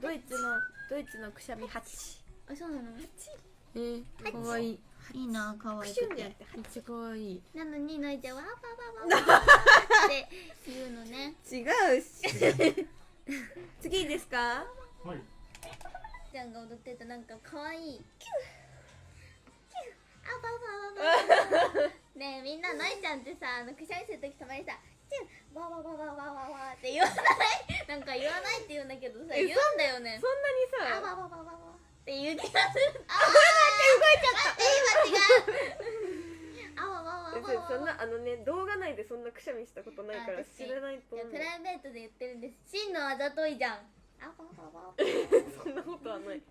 ドイツのくしゃみハチ。あ、そうなの？かわいい。いいな、かわいい。めっちゃかわいい。なのにのいちゃんわーわーわーわーわーって言うのね。違うし。次いいですか？はい。ちゃんが踊ってたなんかかわいい。キューキューあばばばばば。ねえみんなのいちゃんってさくしゃみするときたまにさキューわわわわわわわって言わないなんか言わないって言うんだけどさ言うんだよね。そんなにさ。あわわわわわって言う気がする。あ動いちゃった。待って今違う。あわわわわわ。そんな動画内でそんなくしゃみしたことないから知らないと思う。プライベートで言ってるんです。真のあざといじゃん。あわわわわ。そんなことはない。